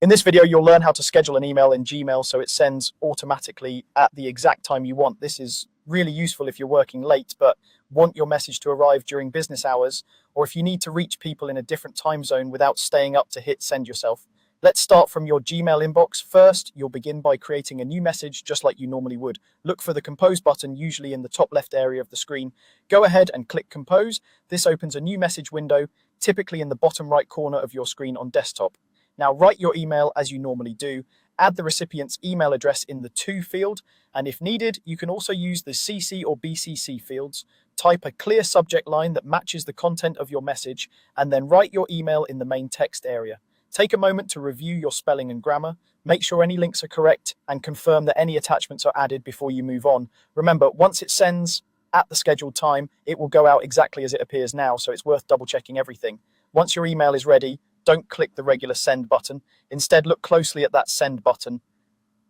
In this video, you'll learn how to schedule an email in Gmail so it sends automatically at the exact time you want. This is really useful if you're working late but want your message to arrive during business hours, or if you need to reach people in a different time zone without staying up to hit send yourself. Let's start from your Gmail inbox. First, you'll begin by creating a new message just like you normally would. Look for the Compose button, usually in the top left area of the screen. Go ahead and click Compose. This opens a new message window, typically in the bottom right corner of your screen on desktop. Now write your email as you normally do. Add the recipient's email address in the To field, and if needed, you can also use the CC or BCC fields. Type a clear subject line that matches the content of your message, and then write your email in the main text area. Take a moment to review your spelling and grammar, make sure any links are correct, and confirm that any attachments are added before you move on. Remember, once it sends at the scheduled time, it will go out exactly as it appears now, so it's worth double checking everything. Once your email is ready, don't click the regular send button. Instead, look closely at that send button.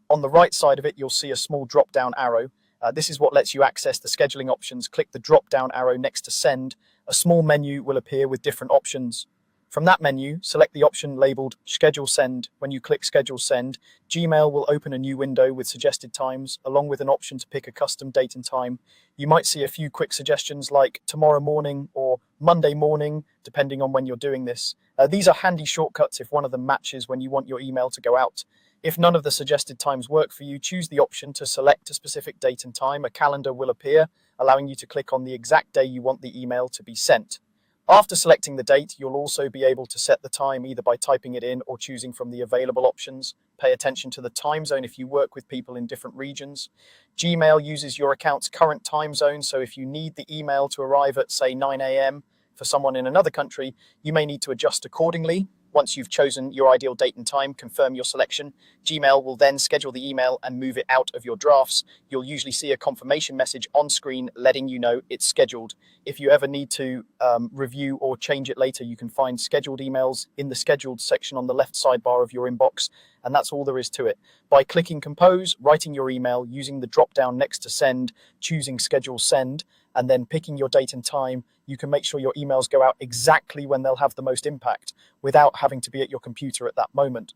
On the right side of it, you'll see a small drop-down arrow. This is what lets you access the scheduling options. Click the drop-down arrow next to send. A small menu will appear with different options. From that menu, select the option labeled Schedule Send. When you click Schedule Send, Gmail will open a new window with suggested times, along with an option to pick a custom date and time. You might see a few quick suggestions like tomorrow morning or Monday morning, depending on when you're doing this. These are handy shortcuts if one of them matches when you want your email to go out. If none of the suggested times work for you, choose the option to select a specific date and time. A calendar will appear, allowing you to click on the exact day you want the email to be sent. After selecting the date, you'll also be able to set the time either by typing it in or choosing from the available options. Pay attention to the time zone if you work with people in different regions. Gmail uses your account's current time zone, so if you need the email to arrive at, say, 9 a.m. for someone in another country, you may need to adjust accordingly. Once you've chosen your ideal date and time, confirm your selection. Gmail will then schedule the email and move it out of your drafts. You'll usually see a confirmation message on screen letting you know it's scheduled. If you ever need to review or change it later, you can find scheduled emails in the scheduled section on the left sidebar of your inbox, and that's all there is to it. By clicking Compose, writing your email, using the drop-down next to send, choosing Schedule Send, and then picking your date and time, you can make sure your emails go out exactly when they'll have the most impact without having to be at your computer at that moment.